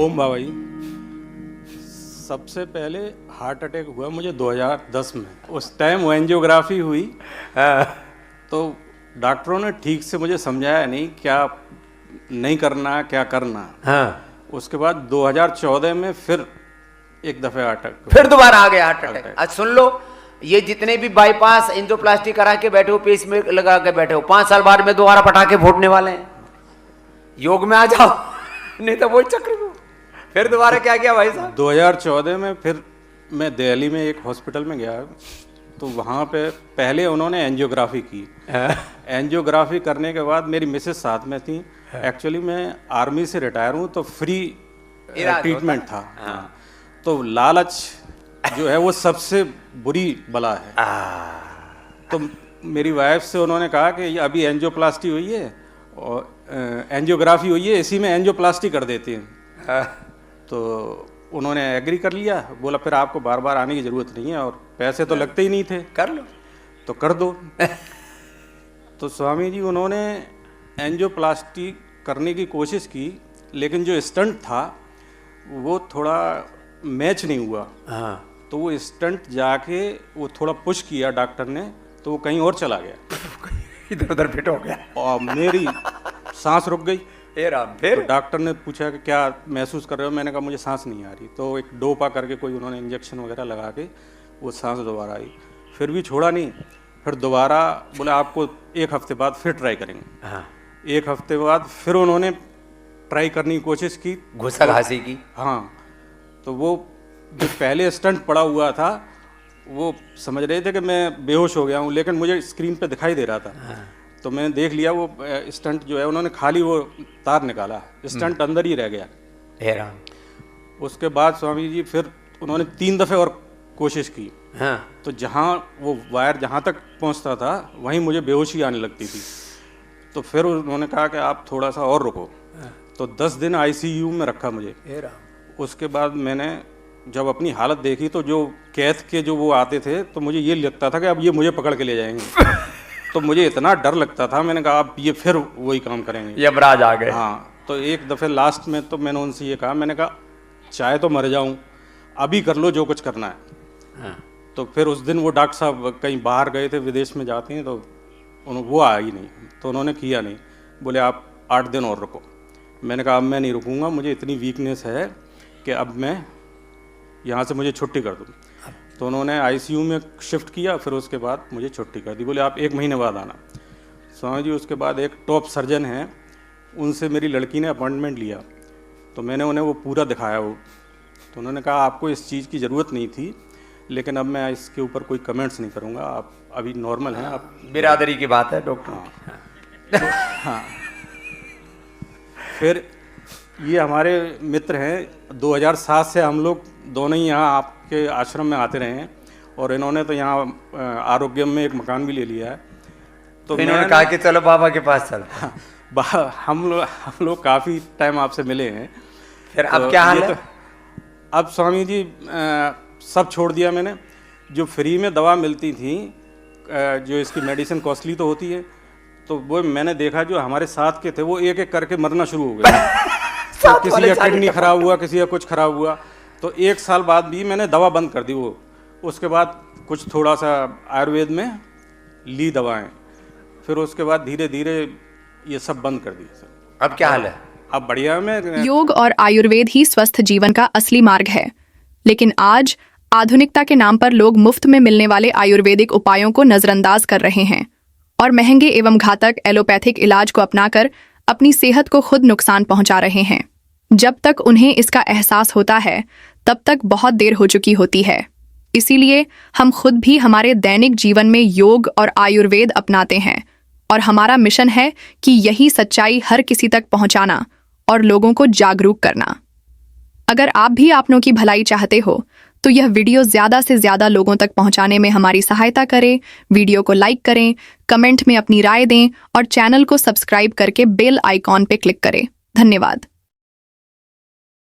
ओम बाबा जी, सबसे पहले heart attack हुआ मुझे 2010 में। उस टाइम वो एंजियोग्राफी हुई तो डॉक्टरों ने ठीक से मुझे समझाया नहीं क्या नहीं करना क्या करना। उसके बाद 2014 में फिर एक दफे अटैक, फिर दोबारा आ गया हार्ट अटैक। आज सुन लो, ये जितने भी बाईपास एंजियोप्लास्टी करा के बैठे हो, पेस में लगा के बैठे हो, 5 साल बाद में दोबारा पटाखे फूटने वाले हैं। योग में आ जाओ, नहीं तो वही चक्र को। फिर दोबारा क्या किया भाई साहब? 2014 में फिर मैं दिल्ली में एक हॉस्पिटल में गया, तो वहाँ पे पहले उन्होंने एंजियोग्राफी की। एंजियोग्राफी करने के बाद मेरी मिसेस साथ में थी। एक्चुअली मैं आर्मी से रिटायर हूँ तो फ्री ट्रीटमेंट था। तो लालच जो है वो सबसे बुरी बला है। तो मेरी वाइफ से उन्होंने कहा कि अभी एंजियोप्लास्टी हुई है और एंजियोग्राफी हुई है, इसी में एंजियोप्लास्टी कर देते हैं। तो उन्होंने एग्री कर लिया, बोला फिर आपको बार बार आने की ज़रूरत नहीं है और पैसे तो लगते ही नहीं थे, कर लो तो कर दो। तो स्वामी जी उन्होंने एंजियोप्लास्टी करने की कोशिश की, लेकिन जो स्टंट था वो थोड़ा मैच नहीं हुआ। तो वो स्टंट जाके वो थोड़ा पुश किया डॉक्टर ने, तो वो कहीं और चला गया, इधर उधर फिट हो गया और मेरी सांस रुक गई। फिर तो डॉक्टर ने पूछा कि क्या महसूस कर रहे हो? मैंने कहा मुझे सांस नहीं आ रही। तो एक डोपा करके कोई उन्होंने इंजेक्शन वगैरह लगा के वो सांस दोबारा आई, फिर भी छोड़ा नहीं। फिर दोबारा बोला आपको 1 हफ्ते बाद फिर ट्राई करेंगे। 1 हफ्ते बाद फिर उन्होंने ट्राई करने की कोशिश की, घुसा घासी की। हाँ, तो वो जो पहले स्टंट पड़ा हुआ था वो समझ रहे थे कि मैं बेहोश हो गया हूँ, लेकिन मुझे स्क्रीन पे दिखाई दे रहा था। तो मैंने देख लिया वो स्टंट जो है उन्होंने खाली वो तार निकाला, स्टंट अंदर ही रह गया। उसके बाद स्वामी जी फिर उन्होंने 3 दफ़े और कोशिश की। तो जहाँ वो वायर जहाँ तक पहुँचता था वहीं मुझे बेहोशी आने लगती थी। तो फिर उन्होंने कहा कि आप थोड़ा सा और रुको। तो 10 दिन ICU में रखा मुझे। उसके बाद मैंने जब अपनी हालत देखी तो जो कैद के जो वो आते थे तो मुझे ये लगता था कि अब ये मुझे पकड़ के ले जाएंगे। तो मुझे इतना डर लगता था, मैंने कहा अब ये फिर वही काम करेंगे, यमराज आ गए। हाँ, तो एक दफ़े लास्ट में तो मैंने उनसे ये कहा, मैंने कहा चाहे तो मर जाऊं, अभी कर लो जो कुछ करना है। तो फिर उस दिन वो डॉक्टर साहब कहीं बाहर गए थे, विदेश में जाते हैं, तो वो आया ही नहीं, तो उन्होंने किया नहीं। बोले आप 8 दिन और रुको। मैंने कहा अब मैं नहीं रुकूंगा, मुझे इतनी वीकनेस है कि अब मैं यहाँ से मुझे छुट्टी कर दूँ। तो उन्होंने ICU में शिफ्ट किया, फिर उसके बाद मुझे छुट्टी कर दी। बोले आप 1 महीने बाद आना। स्वामी जी उसके बाद एक टॉप सर्जन हैं, उनसे मेरी लड़की ने अपॉइंटमेंट लिया, तो मैंने उन्हें वो पूरा दिखाया वो। तो उन्होंने कहा आपको इस चीज़ की ज़रूरत नहीं थी, लेकिन अब मैं इसके ऊपर कोई कमेंट्स नहीं करूँगा, आप अभी नॉर्मल हैं। आप बिरादरी की बात है डॉक्टर। हाँ। फिर ये हमारे मित्र हैं, 2007 से हम लोग दोनों ही यहाँ आपके आश्रम में आते रहे हैं, और इन्होंने तो यहाँ आरोग्य में एक मकान भी ले लिया है। तो इन्होंने कहा कि चलो बाबा के पास चल। हम लोग काफ़ी टाइम आपसे मिले हैं। फिर अब क्या हाल है? अब स्वामी जी सब छोड़ दिया मैंने। जो फ्री में दवा मिलती थी, जो इसकी मेडिसिन कॉस्टली तो होती है, तो वो मैंने देखा जो हमारे साथ के थे वो एक एक करके मरना शुरू हो गए। तो किसी का किडनी खराब हुआ, किसी का कुछ खराब हुआ। तो 1 साल बाद भी मैंने दवा बंद कर दी वो। उसके बाद कुछ थोड़ा सा आयुर्वेद में ली दवाएं, फिर उसके बाद धीरे धीरे ये सब बंद कर दिया। अब क्या हाल है? अब बढ़िया। मैं योग और आयुर्वेद ही स्वस्थ जीवन का असली मार्ग है, लेकिन आज आधुनिकता के नाम पर लोग मुफ्त में मिलने वाले आयुर्वेदिक उपायों को नजरअंदाज कर रहे हैं और महंगे एवं घातक एलोपैथिक इलाज को अपनाकर अपनी सेहत को खुद नुकसान पहुंचा रहे हैं। जब तक उन्हें इसका एहसास होता है तब तक बहुत देर हो चुकी होती है। इसीलिए हम खुद भी हमारे दैनिक जीवन में योग और आयुर्वेद अपनाते हैं, और हमारा मिशन है कि यही सच्चाई हर किसी तक पहुंचाना और लोगों को जागरूक करना। अगर आप भी अपनों की भलाई चाहते हो तो यह वीडियो ज़्यादा से ज़्यादा लोगों तक पहुंचाने में हमारी सहायता करें। वीडियो को लाइक करें, कमेंट में अपनी राय दें और चैनल को सब्सक्राइब करके बेल आइकॉन पे क्लिक करें। धन्यवाद।